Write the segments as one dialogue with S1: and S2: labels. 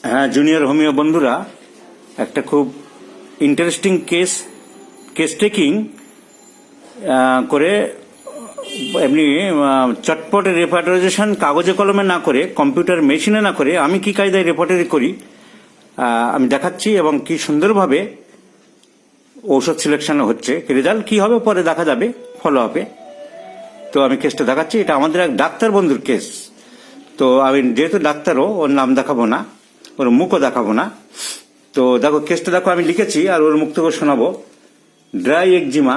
S1: হ্যাঁ, junior homeo বন্ধুরা, একটা খুব ইন্টারেস্টিং কেস টেকিং করে এমনি চটপট রেপার্টারাইজেশন কাগজে কলমে না করে, কম্পিউটার মেশিনে না করে আমি কি কায়দায় রেপার্টারি করি আমি দেখাচ্ছি, এবং কি সুন্দরভাবে ঔষধ সিলেকশন হচ্ছে। রেজাল্ট কি হবে পরে দেখা যাবে ফলো আপে। তো আমি কেসটা দেখাচ্ছি। এটা আমাদের এক ডাক্তার বন্ধুর কেস। তো আমি যেহেতু ডাক্তারও, ওর নাম দেখাবো না, ওর মুখও দেখাবো না। তো দেখো কেসটা, দেখো আমি লিখেছি আর ওর মুখ থেকে শোনাবো। Dry eczema.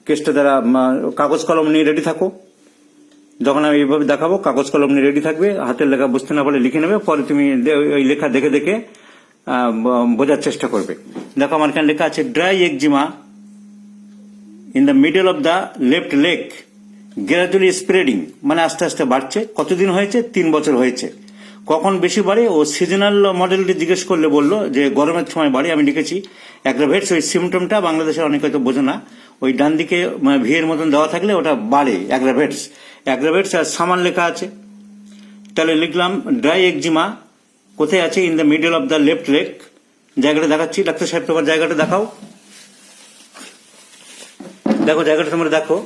S1: কেসটা দ্বারা কাগজ কলম নিয়ে রেডি থাকো। যখন আমি এইভাবে দেখাবো কাগজ কলম নিয়ে রেডি থাকবে, হাতের লেখা বুঝতে না পারলে লিখে নেবে, পরে তুমি ওই লেখা দেখে দেখে বোঝার চেষ্টা করবে। দেখো আমার এখানে লেখা আছে dry eczema in the middle of the left leg gradually spreading, মানে আস্তে আস্তে বাড়ছে। কতদিন হয়েছে? 3 বছর হয়েছে। কখন বেশি বাড়ে? ও সিজনাল মডেলটি জিজ্ঞেস করলে বললো যে গরমের সময় বাড়ে। আমি লিখেছি অ্যাগ্রাভেটস। ওই সিমটমটা বাংলাদেশের অনেকে হয়তো বোঝো না, ওই ডান দিকে ভিয়ের মতন দেওয়া থাকলে ওটা বাড়ে, অ্যাগ্রাভেটস। অ্যাগ্রাভেটস আর সামান লেখা আছে। তাহলে লিখলাম ড্রাই একজিমা কোথায় আছে? In the middle of the left leg. জায়গাটা দেখাচ্ছি। ডাক্তার সাহেব তোমার জায়গাটা দেখাও। দেখো জায়গাটা তোমরা দেখো।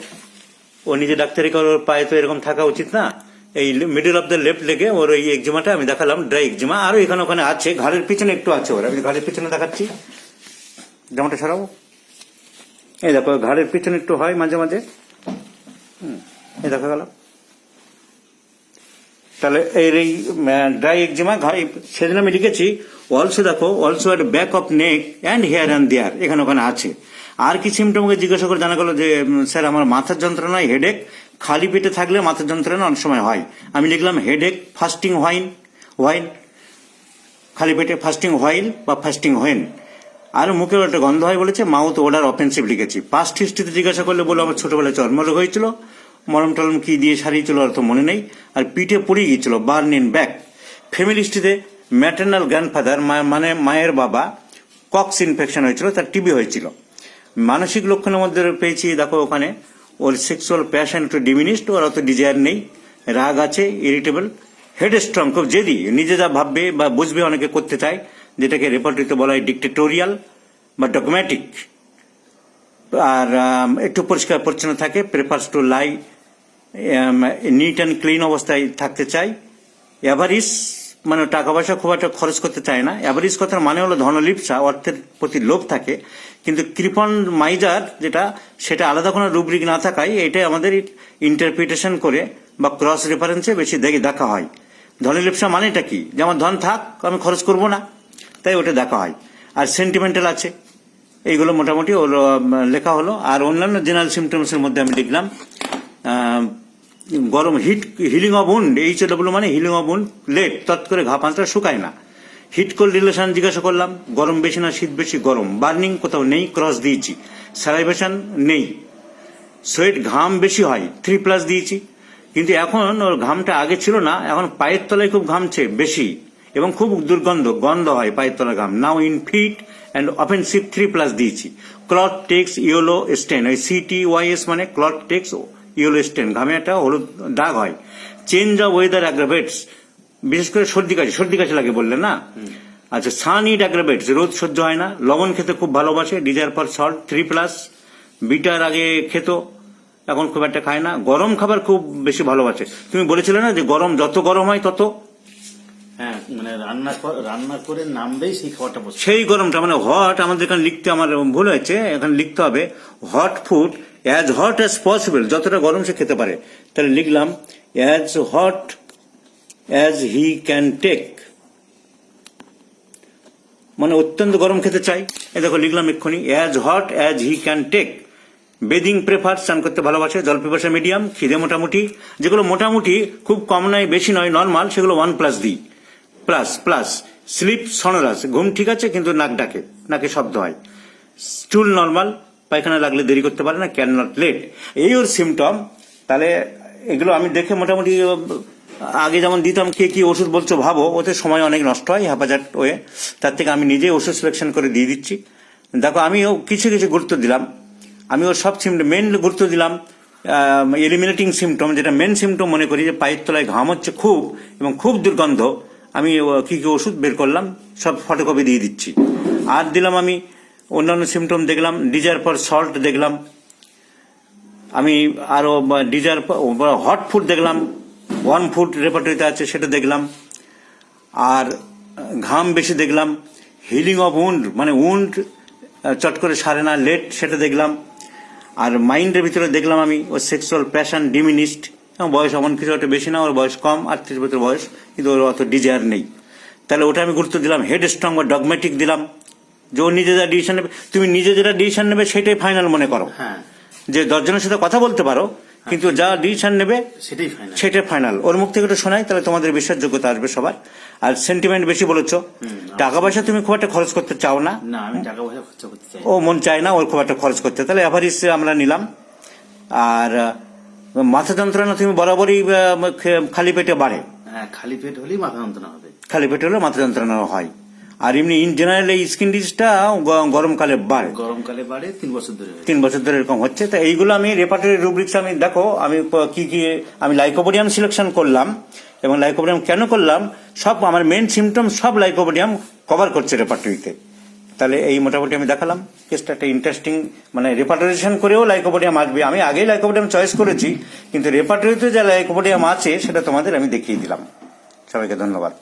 S1: ও নিজে ডাক্তারি করে, ওর পায়ে তো এরকম থাকা উচিত না। এই মিডল অফ দ্য লেফট লেগে ওর এই একজিমাটা আমি দেখালাম, ড্রাই একজিমা। আরো এখানে ওখানে আছে, ঘাড়ের পিছনে একটু আছে ওর। আমি ঘাড়ের পিছনে দেখাচ্ছি। জামাটা সরাবো। এই দেখো ঘাড়ের পিছনে একটু হয় মাঝে মাঝে। এই দেখা গেল। তাহলে এই ড্রাই একজিমা ঘাড়ে, সেদিন আমি লিখেছি অলসো। দেখো also at back of neck and here and there, এখানে ওখানে আছে। আর কি সিমটমকে জিজ্ঞাসা করে জানা গেল যে স্যার আমার মাথার যন্ত্রণায়, হেডেক। খালি পেটে থাকলে মাথার যন্ত্রণা অনেক সময় হয়। আমি লিখলাম হেডেক, ফাস্টিং হোয়াইল, খালি পেটে ফাস্টিং হোয়াইল বা ফাস্টিং হোয়েন। আর মুখে একটা গন্ধ হয় বলেছে। মাউথ ওডার অফেন্সিভ লিখেছি। পাস্ট হিস্ট্রিতে জিজ্ঞাসা করলে বলো আমার ছোটবেলায় চর্মরোগ হয়েছিল, মরম টলম কি দিয়ে সারিয়েছিল আর তো মনে নেই, আর পিঠে পড়ে গিয়েছিল, বার্ন ইন ব্যাক। ফ্যামিলি হিস্ট্রিতে ম্যাটার্নাল গ্র্যান্ডফাদার, মানে মায়ের বাবা, কক্স ইনফেকশন হয়েছিল, তার টিবি হয়েছিল। মানসিক লক্ষণের মধ্যে পেয়েছি, দেখো ওখানে ওর সেক্সুয়াল প্যাশন একটু ডিমিনিশড, ওর অত ডিজায়ার নেই, রাগ আছে, ইরিটেবল, হেড স্ট্রং, খুব জেদি, নিজে যা ভাববে বা বুঝবে অনেকে করতে চায়, যেটাকে রেপার্টরিতে বলা হয় ডিক্টেটোরিয়াল বা ডগম্যাটিক। আর একটু পরিষ্কার পরিচ্ছন্ন থাকে, prefers to lie neat and clean অবস্থায় থাকতে চাই। অ্যাভারিস, মানে টাকা পয়সা খুব একটা খরচ করতে চায় না। অ্যাভারিস কথার মানে হলো ধনলিপ্সা, অর্থের প্রতি লোভ থাকে। কিন্তু কৃপণ মাইজার যেটা, সেটা আলাদা কোনো রুব্রিক না থাকায় এটাই আমাদের ইন্টারপ্রিটেশন করে বা ক্রস রেফারেন্সে বেশি দেখা হয়। ধনলিপ্সা মানেটা কি? যেমন ধন থাক, আমি খরচ করব না, তাই ওটা দেখা হয়। আর সেন্টিমেন্টাল আছে। এইগুলো মোটামুটি ওর লেখা হলো। আর অন্যান্য জেনারেল সিমটমসের মধ্যে আমি লিখলাম গরম, heat, healing of wound, HW মানে হিলিং অফ উন্ড, লেট, তৎ করে ঘা পাঁচটা শুকায় না। হিট কোল্ড রিলেশন জিজ্ঞাসা করলাম, গরম বেশি না শীত বেশি? গরম। বার্নিং কোথাও নেই, ক্রস দিয়েছি। স্যালাইভেশন নেই। সোয়েট, ঘাম বেশি হয়, 3+ দিয়েছি। কিন্তু এখন ওর ঘামটা আগে ছিল না, এখন পায়ের তলায় খুব ঘামছে বেশি, এবং খুব গন্ধ হয় পায়ের তলার ঘাম। নাও ইন ফিট অ্যান্ড অফেন্সিভ, 3+ দিয়েছি। ক্লট টেক্স ইয়েলো স্টেন, ওই CTYS মানে ক্লট টেক্স ইয়েলো স্টেন, ঘামে একটা হলুদ দাগ হয়। চেঞ্জ অফ ওয়েদার অ্যাগ্রাভেটস, বিশেষ করে সর্দি কাশি লাগে বললেন না। আচ্ছা, সান ইট অ্যাগ্রাভেটস, রোদ সহ্য হয় না। লবণ খেতে খুব ভালোবাসে, ডিজায়ার ফর সল্ট, 3+। বিটার আগে খেত, এখন খুব একটা খায় না। গরম খাবার খুব বেশি ভালোবাসে। তুমি বলেছিলে না যে গরম, যত গরম হয় তত,
S2: হ্যাঁ, মানে রান্না করে নামবেই সেই খাবারটা পছন্দ।
S1: সেই গরমটা মানে হট। আমাদের এখানে লিখতে আমার ভুল হয়েছে, এখানে লিখতে হবে hot food as hot as possible, যতটা গরম সে খেতে পারে। তাহলে লিখলাম as hot as he can take, মানে অত্যন্ত গরম খেতে চাই। এ দেখো লিখলাম এক্ষুনি as hot as he can take. Bathing prefer, স্নান করতে ভালোবাসে। জল পিপাসা মিডিয়াম। খিদে মোটামুটি, যেগুলো মোটামুটি খুব কম নয় বেশি নয় নর্মাল, সেগুলো 1+ দিই। প্লাস স্লিপ সনোরাস, ঘুম ঠিক আছে কিন্তু নাক ডাকে, নাকে শব্দ হয়। স্টুল নর্মাল, পায়খানা লাগলে দেরি করতে পারে না, ক্যান নট লেট। এই ওর সিমটম। তাহলে এগুলো আমি দেখে মোটামুটি, আগে যেমন দিতাম কে কি ওষুধ বলছো ভাবো, ওতে সময় অনেক নষ্ট হয় হ্যাপাজার্ট হয়ে। তার থেকে আমি নিজেই ওষুধ সিলেকশন করে দিয়ে দিচ্ছি। দেখো আমিও কিছু কিছু গুরুত্ব দিলাম। আমি ওর সব সিমটম মেন গুরুত্ব দিলাম। এলিমিনেটিং সিমটম, যেটা মেন সিমটম মনে করি, যে পায়ের তলায় ঘাম হচ্ছে খুব, এবং খুব দুর্গন্ধ, আমি কি কি ওষুধ বের করলাম সব ফটোকপি দিয়ে দিচ্ছি। আর দিলাম আমি অন্যান্য সিমটম দেখলাম, ডিজায়ার ফর সল্ট দেখলাম আমি, আরো ডিজায়ার হট ফুড দেখলাম, ওয়ার্ম ফুড রেপার্টরিতে আছে সেটা দেখলাম, আর ঘাম বেশি দেখলাম, হিলিং অফ উন্ড মানে উন্ড চট করে সারে না লেট সেটা দেখলাম, আর মাইন্ডের ভিতরে দেখলাম আমি ওর সেক্সুয়াল প্যাশন ডিমিনিস্ট, বয়স এমন কিছু একটা বেশি না, ওর বয়স কম 38 বছর বয়স, কিন্তু ওর অত ডিজায়ার নেই। তাহলে ওটা আমি গুরুত্ব দিলাম। হেড স্ট্রং বা ডগমেটিক দিলাম, যে ও নিজে যা ডিসিশন নেবে, তুমি নিজে যেটা ডিসিশন নেবে সেটাই ফাইনাল মনে করো।
S2: হ্যাঁ,
S1: যে 10 জনের সাথে কথা বলতে পারো, কিন্তু যা ডিসিশন নেবে
S2: সেটাই ফাইনাল।
S1: সেটাই ফাইনাল। ওর মুখ থেকে একটু শোনাই, তাহলে তোমাদের বিশ্বাসযোগ্যতা আসবে সবার। আর সেন্টিমেন্ট বেশি বলেছো, টাকা পয়সা তুমি খুব একটা খরচ করতে চাও না,
S2: না, আমি টাকা পয়সা খরচা করতে চাই না।
S1: ও মন চায় না ওর খুব একটা খরচ করতে, তাহলে অ্যাভারেজ আমরা নিলাম। আর মাথা যন্ত্রণা তুমি বরাবরই খালি পেটে বাড়ে,
S2: হ্যাঁ, খালি পেট হলেই মাথা যন্ত্রণা হবে।
S1: খালি পেটে হলে মাথা যন্ত্রণা হয়। আর এমনি ইন জেনারেল এই স্কিন ডিজিজটা গরমকালে বাড়ে,
S2: গরমকালে বাড়ে, 3 বছর ধরে হয়।
S1: 3 বছর ধরে এরকম হচ্ছে। তো এইগুলো আমি রেপার্টরি রুব্রিক্স আমি দেখো আমি কি কি আমি লাইকোপোডিয়াম সিলেকশন করলাম, এবং লাইকোপোডিয়াম কেন করলাম, সব আমার মেন সিমটম সব লাইকোপোডিয়াম কভার করছে রেপার্টরিতে। তাহলে এই মোটামুটি আমি দেখালাম কেসটা একটা ইন্টারেস্টিং, মানে রেপার্টরিজেশন করেও লাইকোপোডিয়াম আসবে। আমি আগেই লাইকোপোডিয়াম চয়েস করেছি, কিন্তু রেপার্টরিতে যা লাইকোপোডিয়াম আছে সেটা তোমাদের আমি দেখিয়ে দিলাম। সবাইকে ধন্যবাদ।